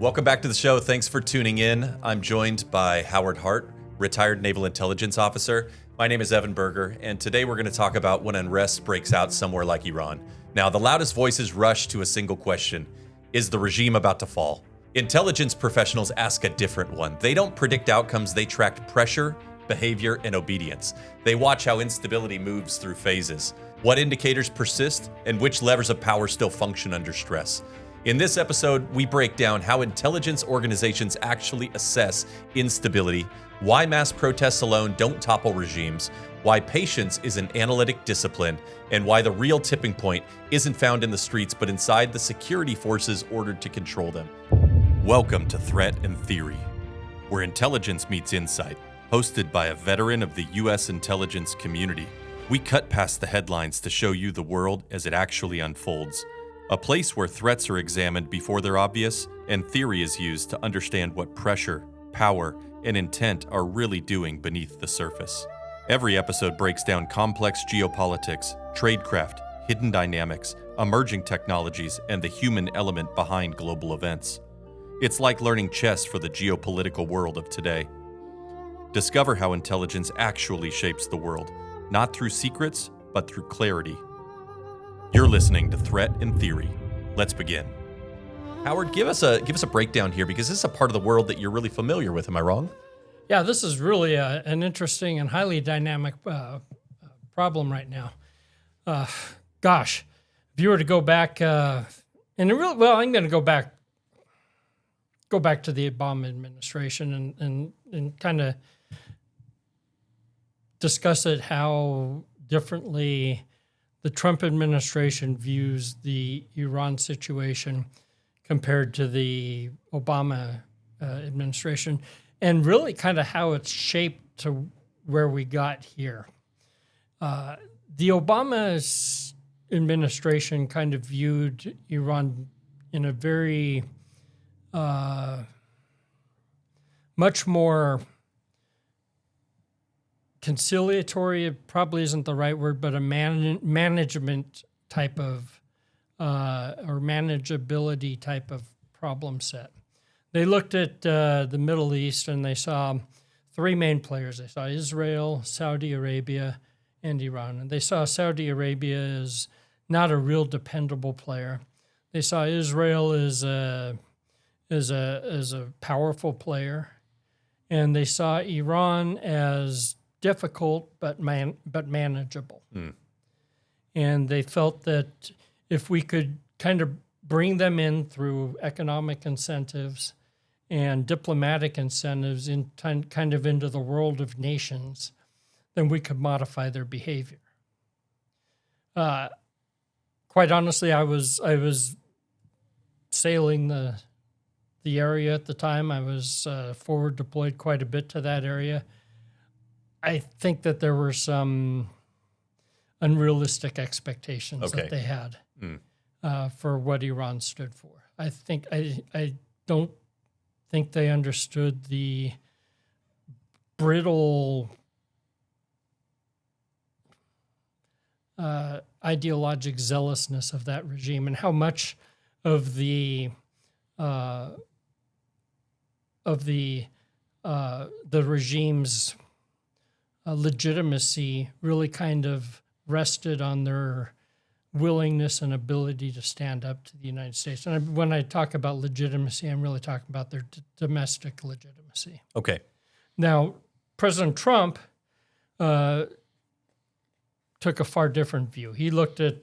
Welcome back to the show. Thanks for tuning in. I'm joined by Howard Hart, retired Naval Intelligence Officer. My name is Evan Berger, and today we're going to talk about when unrest breaks out somewhere like Iran. Now, the loudest voices rush to a single question: is the regime about to fall? Intelligence professionals ask a different one. They don't predict outcomes, they track pressure, behavior, and obedience. They watch how instability moves through phases, what indicators persist, and which levers of power still function under stress. In this episode, we break down how intelligence organizations actually assess instability, why mass protests alone don't topple regimes, why patience is an analytic discipline, and why the real tipping point isn't found in the streets but inside the security forces ordered to control them. Welcome to Threat and Theory, where intelligence meets insight, hosted by a veteran of the U.S. intelligence community. We cut past the headlines to show you the world as it actually unfolds. A place where threats are examined before they're obvious, and theory is used to understand what pressure, power, and intent are really doing beneath the surface. Every episode breaks down complex geopolitics, tradecraft, hidden dynamics, emerging technologies, and the human element behind global events. It's like learning chess for the geopolitical world of today. Discover how intelligence actually shapes the world, not through secrets, but through clarity. You're listening to Threat and Theory. Let's begin. Howard, give us a breakdown here, because this is a part of the world that you're really familiar with. Am I wrong? Yeah, this is really an interesting and highly dynamic problem right now. If you were to go back, I'm going to go back to the Obama administration and kind of discuss it, how differently the Trump administration views the Iran situation compared to the Obama administration, and really kind of how it's shaped to where we got here. The Obama administration kind of viewed Iran in a very much more conciliatory, probably isn't the right word, but a management type of, or manageability type of problem set. They looked at the Middle East and they saw three main players. They saw Israel, Saudi Arabia, and Iran. And they saw Saudi Arabia as not a real dependable player. They saw Israel as a powerful player, and they saw Iran as difficult but manageable. And they felt that if we could kind of bring them in through economic incentives and diplomatic incentives in kind of into the world of nations, then we could modify their behavior. Quite honestly, I was sailing the area at the time. I was forward deployed quite a bit to that area. I think that there were some unrealistic expectations that they had for what Iran stood for. I don't think they understood the brittle ideologic zealousness of that regime, and how much of the regime's legitimacy really kind of rested on their willingness and ability to stand up to the United States. And when I talk about legitimacy, I'm really talking about their domestic legitimacy. Okay. Now, President Trump took a far different view. He looked at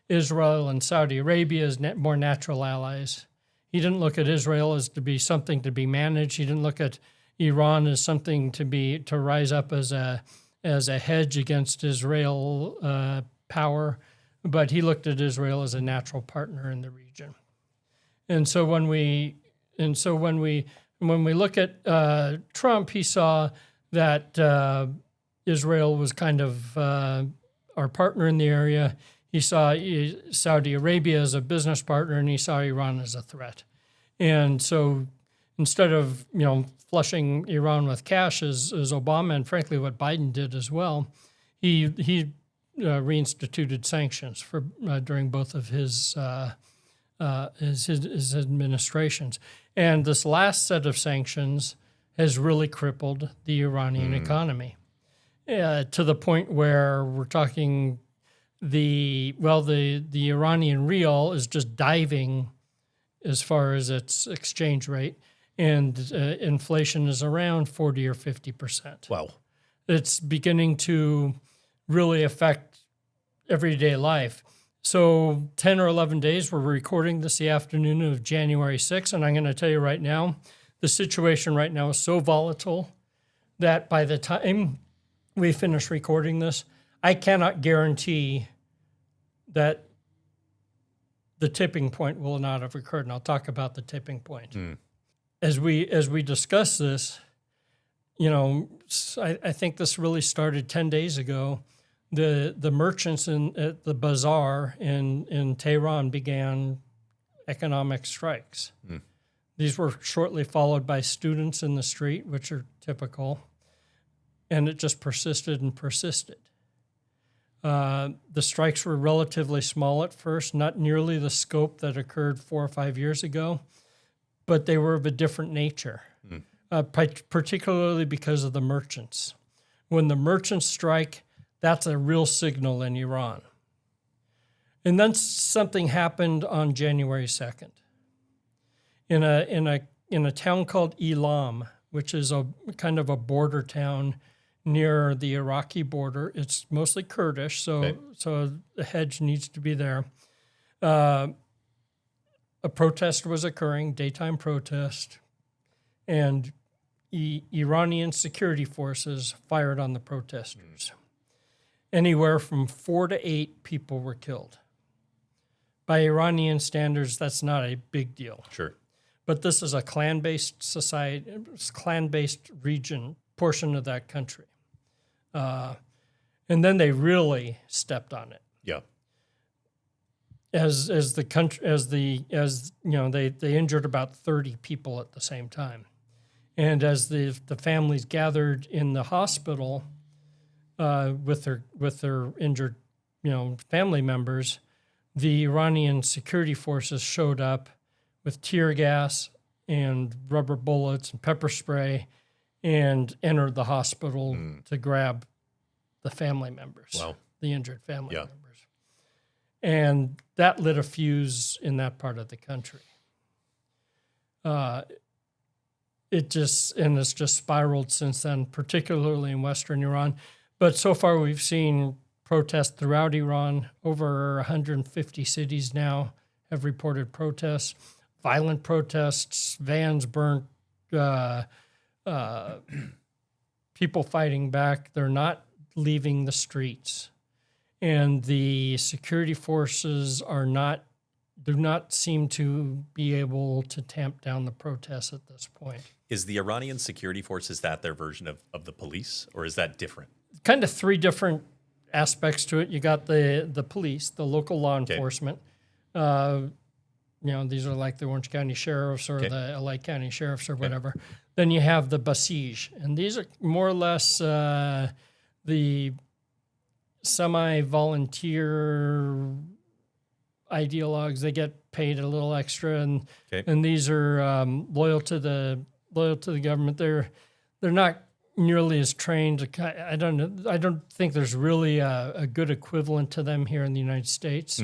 Israel and Saudi Arabia as more natural allies. He didn't look at Israel as to be something to be managed. He didn't look at Iran as something to rise up as a hedge against Israel power, but he looked at Israel as a natural partner in the region. And so when we look at Trump, he saw that Israel was kind of our partner in the area. He saw Saudi Arabia as a business partner, and he saw Iran as a threat. And so instead of flushing Iran with cash, as Obama and frankly what Biden did as well, he reinstituted sanctions for during both of his his administration's. And this last set of sanctions has really crippled the Iranian economy to the point where we're talking the Iranian rial is just diving as far as its exchange rate, and inflation is around 40 or 50%. Wow. It's beginning to really affect everyday life. So 10 or 11 days, we're recording this the afternoon of January 6th, and I'm going to tell you right now, the situation right now is so volatile that by the time we finish recording this, I cannot guarantee that the tipping point will not have occurred, and I'll talk about the tipping point. As we discuss this, I think this really started 10 days ago. The merchants at the bazaar in Tehran began economic strikes. These were shortly followed by students in the street, which are typical, and it just persisted and persisted. The strikes were relatively small at first, not nearly the scope that occurred 4 or 5 years ago, but they were of a different nature, particularly because of the merchants. When the merchants strike, that's a real signal in Iran. And then something happened on January 2nd. In a town called Elam, which is a kind of a border town near the Iraqi border. It's mostly Kurdish, so the hedge needs to be there. A protest was occurring, daytime protest, and Iranian security forces fired on the protesters. Anywhere from 4 to 8 people were killed. By Iranian standards, that's not a big deal. Sure. But this is a clan-based society, clan-based region, portion of that country. And then they really stepped on it. Yeah. They injured about 30 people at the same time. And as the families gathered in the hospital with their injured, family members, the Iranian security forces showed up with tear gas and rubber bullets and pepper spray and entered the hospital to grab the family members, the injured family members. And that lit a fuse in that part of the country. It's just spiraled since then, particularly in Western Iran. But so far we've seen protests throughout Iran. Over 150 cities now have reported protests, violent protests, vans burnt, people fighting back. They're not leaving the streets. And the security forces do not seem to be able to tamp down the protests at this point. Is the Iranian security force, is that their version of the police, or is that different? Kind of 3 different aspects to it. You got the police, the local law enforcement. These are like the Orange County Sheriffs or the LA County Sheriffs or whatever. Then you have the Basij, and these are more or less the semi-volunteer ideologues. They get paid a little extra, and these are loyal to the government. They're not nearly as trained. I don't think there's really a good equivalent to them here in the United States.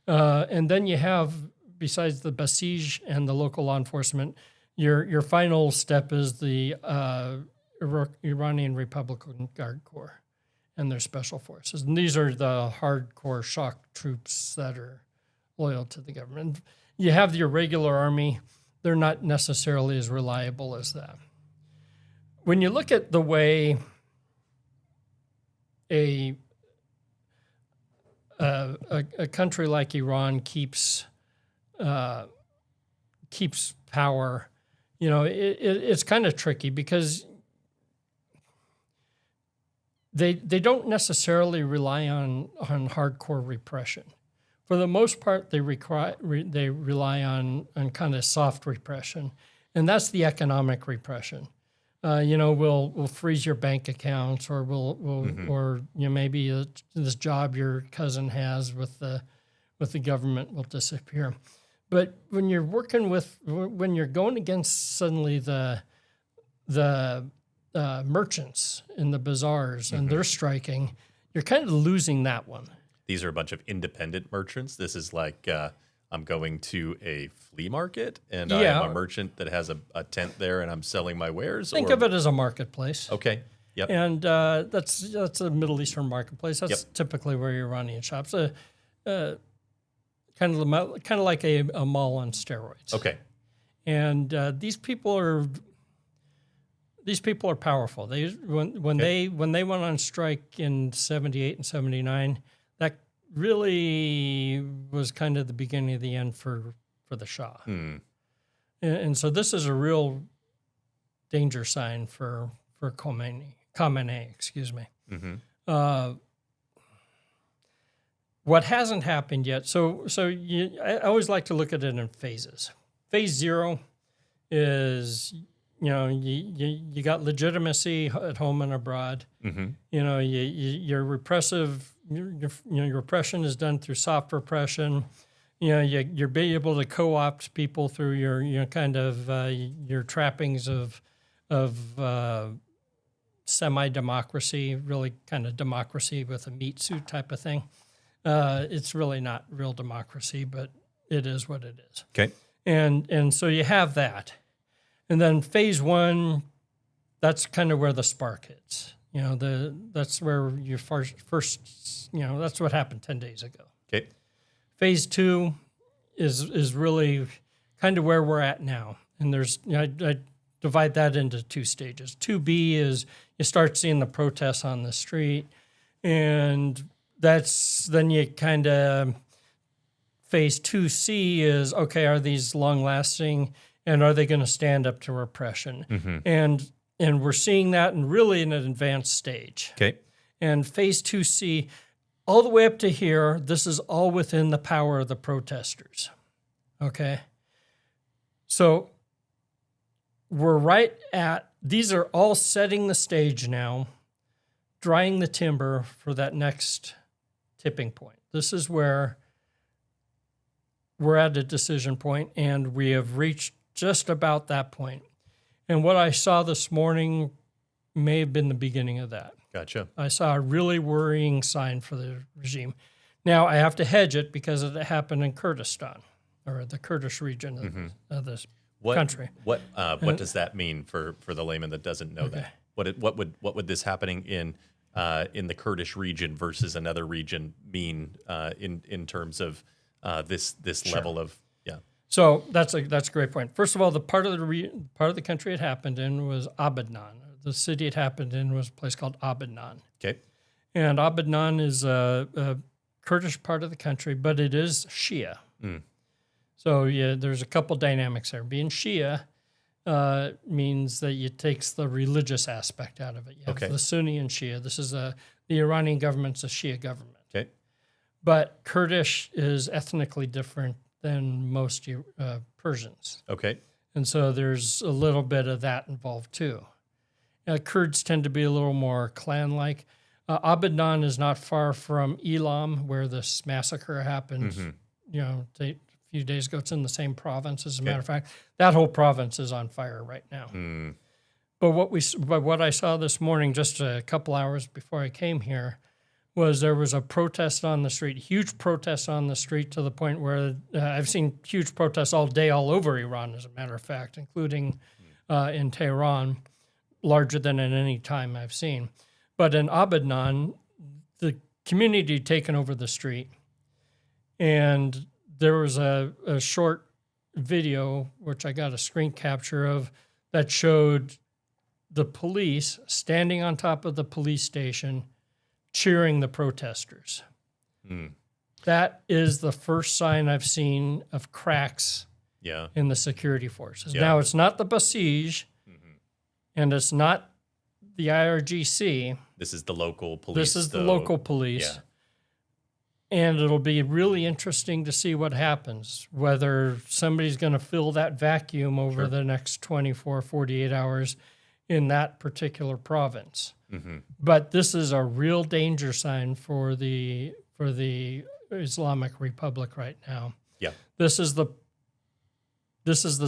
And then you have, besides the Basij and the local law enforcement, your final step is the Iranian Republican Guard Corps and their special forces. And these are the hardcore shock troops that are loyal to the government. You have your regular army. They're not necessarily as reliable as that. When you look at the way a country like Iran keeps power, it's kind of tricky because they don't necessarily rely on hardcore repression. For the most part, they rely on kind of soft repression, and that's the economic repression. We'll freeze your bank accounts, or or maybe this job your cousin has with the government will disappear. But when you're when you're going against suddenly the merchants in the bazaars and they're striking, you're kind of losing that one. These are a bunch of independent merchants. This is like I'm going to a flea market and I am a merchant that has a tent there and I'm selling my wares. Think of it as a marketplace. Okay. Yep. And that's a Middle Eastern marketplace. That's typically where you're running shops. Kind of like a mall on steroids. Okay. And these people are powerful. When they went on strike in 78 and 79, that really was kind of the beginning of the end for the Shah. And so this is a real danger sign for Khamenei, excuse me. What hasn't happened yet? I always like to look at it in phases. Phase 0 is, you got legitimacy at home and abroad. Your repression is done through soft repression. You're being able to co-opt people through your your trappings of semi-democracy, really kind of democracy with a meat suit type of thing. It's really not real democracy, but it is what it is. Okay. And so you have that. And then phase 1, that's kind of where the spark hits. That's where your first that's what happened 10 days ago. Okay. Phase 2 is really kind of where we're at now. And I divide that into 2 stages. 2B is you start seeing the protests on the street, and then you kind of phase 2C is, okay, are these long lasting and are they going to stand up to repression? And we're seeing that really in an advanced stage. Okay. And phase 2C, all the way up to here, this is all within the power of the protesters. Okay. So we're right at, these are all setting the stage now, drying the timber for that next tipping point. This is where we're at a decision point, and we have reached just about that point. And what I saw this morning may have been the beginning of that. Gotcha. I saw a really worrying sign for the regime. Now, I have to hedge it because it happened in Kurdistan, or the Kurdish region of this country. What does that mean for the layman that doesn't know that? What would this happening in the Kurdish region versus another region mean in terms of this level of So that's a great point. First of all, the part of the country it happened in was Abadan. The city it happened in was a place called Abadan. Okay. And Abadan is a Kurdish part of the country, but it is Shia. So there's a couple dynamics there. Being Shia means that it takes the religious aspect out of it. You have the Sunni and Shia. This is the Iranian government's a Shia government. Okay. But Kurdish is ethnically different than most Persians. Okay. And so there's a little bit of that involved too. Kurds tend to be a little more clan-like. Abadan is not far from Elam, where this massacre happened. A few days ago. It's in the same province, as a matter of fact. That whole province is on fire right now. But what I saw this morning, just a couple hours before I came here, was there was a protest on the street, huge protest on the street, to the point where I've seen huge protests all day all over Iran, as a matter of fact, including in Tehran, larger than at any time I've seen. But in Abadan, the community had taken over the street, and there was a short video, which I got a screen capture of, that showed the police standing on top of the police station cheering the protesters. That is the first sign I've seen of cracks in the security forces. Now, it's not the Basij, and it's not the IRGC. This is the local police. This is the local police. Yeah. And it'll be really interesting to see what happens, whether somebody's going to fill that vacuum over the next 24, 48 hours in that particular province. But this is a real danger sign for the Islamic Republic right now. Yeah. This is the this is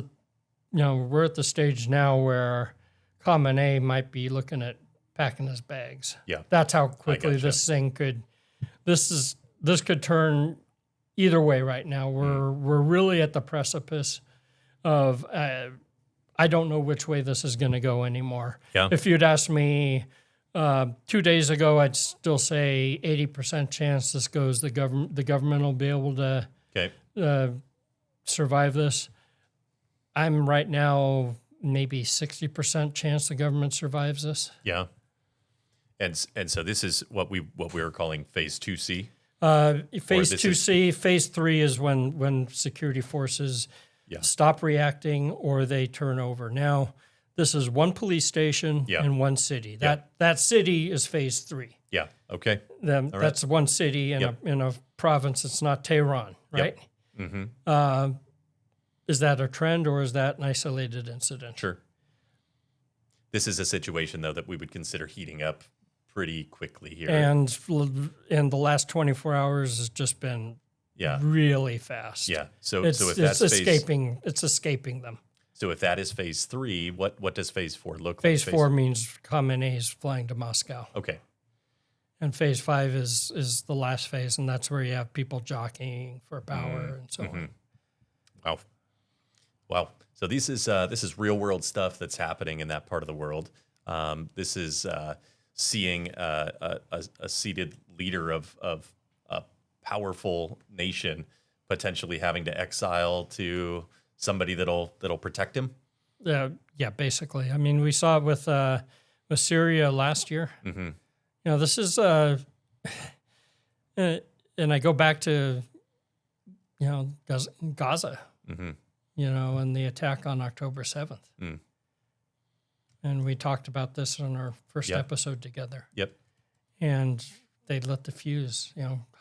we're at the stage now where Khamenei might be looking at packing his bags. Yeah. That's how quickly gotcha. this thing this could turn either way right now. We're really at the precipice of I don't know which way this is going to go anymore. Yeah. If you'd asked me 2 days ago, I'd still say 80% chance this goes. The government will be able to survive this. I'm right now maybe 60% chance the government survives this. Yeah. And so this is what we were calling phase 2C. Phase 2C, phase 3 is when security forces stop reacting or they turn over. Now, this is one police station in one city. That city is phase 3. Yeah. Okay. That's one city in a province. It's not Tehran, right? Yep. Mm-hmm. Is that a trend or is that an isolated incident? Sure. This is a situation, though, that we would consider heating up pretty quickly here. And the last 24 hours has just been really fast. Yeah. So it's that's escaping. It's escaping them. So if that is phase 3, what does phase 4 look like? Phase 4 means Khamenei is flying to Moscow. Okay. And phase 5 is the last phase, and that's where you have people jockeying for power and so on. Wow. So this is real world stuff that's happening in that part of the world. This is seeing a seated leader of a powerful nation potentially having to exile to somebody that'll protect him. Yeah, basically. I mean, we saw it with Syria last year. Mm-hmm. This is and I go back to Gaza. Mm-hmm. And the attack on October 7th. Mm. And we talked about this in our first episode together. Yep. And they lit the fuse.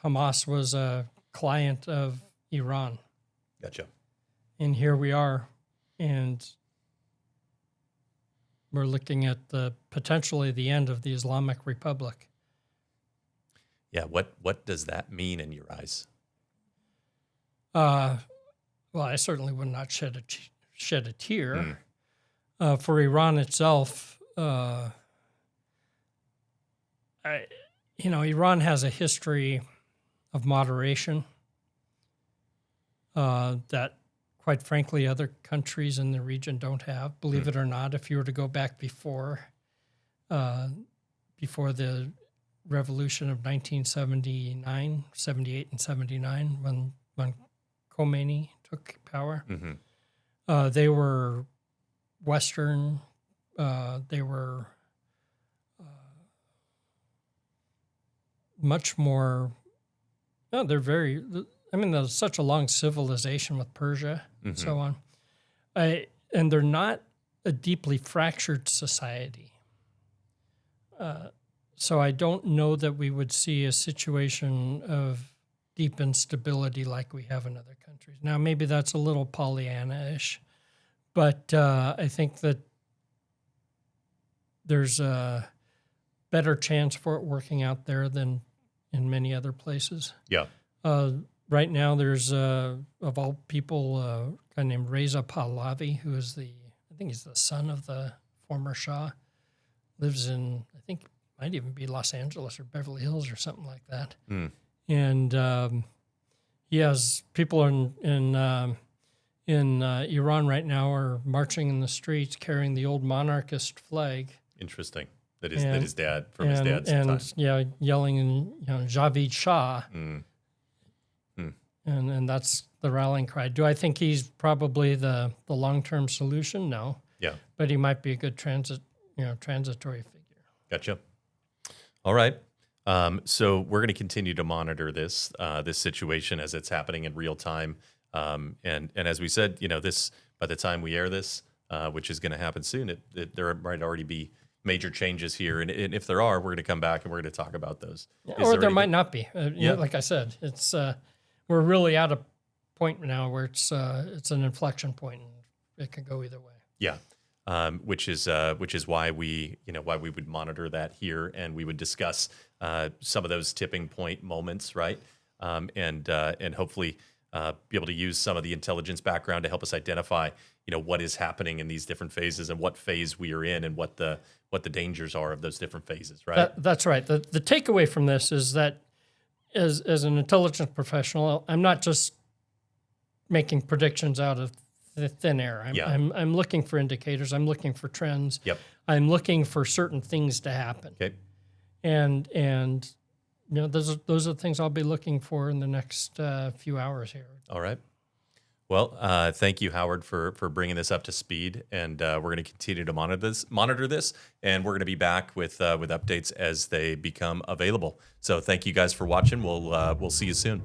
Hamas was a client of Iran. Gotcha. And here we are. And we're looking at potentially the end of the Islamic Republic. Yeah. What does that mean in your eyes? Well, I certainly would not shed a tear. For Iran itself, Iran has a history of moderation that, quite frankly, other countries in the region don't have. Believe it or not, if you were to go back before the revolution of 1979, 78, and 79, when Khomeini took power. Mm-hmm. They were Western. They were much more. No, they're very. I mean, there's such a long civilization with Persia and so on. And they're not a deeply fractured society. So I don't know that we would see a situation of deep instability like we have in other countries. Now, maybe that's a little Pollyanna-ish, but I think that there's a better chance for it working out there than in many other places. Yeah. Right now, there's, of all people, a guy named Reza Pahlavi, who is I think he's the son of the former Shah, lives in, I think, might even be Los Angeles or Beverly Hills or something like that. Mm. And he has people in Iran right now are marching in the streets carrying the old monarchist flag. Interesting. That his dad from his dad's time. Yeah, yelling in Javid Shah. Mm. Mm. And that's the rallying cry. Do I think he's probably the long-term solution? No. Yeah. But he might be a good transitory figure. Gotcha. All right. So we're going to continue to monitor this situation as it's happening in real time. And as we said, this by the time we air this, which is going to happen soon, there might already be major changes here. And if there are, we're going to come back and we're going to talk about those. Or there might not be. Like I said, it's we're really at a point now where it's an inflection point, and it can go either way. Yeah. Which is why we would monitor that here, and we would discuss some of those tipping point moments, right? And hopefully be able to use some of the intelligence background to help us identify, what is happening in these different phases and what phase we are in and what the dangers are of those different phases, right? That's right. The takeaway from this is that as an intelligence professional, I'm not just making predictions out of the thin air. I'm looking for indicators. I'm looking for trends. Yep. I'm looking for certain things to happen. Okay. And those are the things I'll be looking for in the next few hours here. All right. Well, thank you, Howard, for bringing this up to speed, and we're going to continue to monitor this, and we're going to be back with updates as they become available. So, thank you guys for watching. We'll see you soon.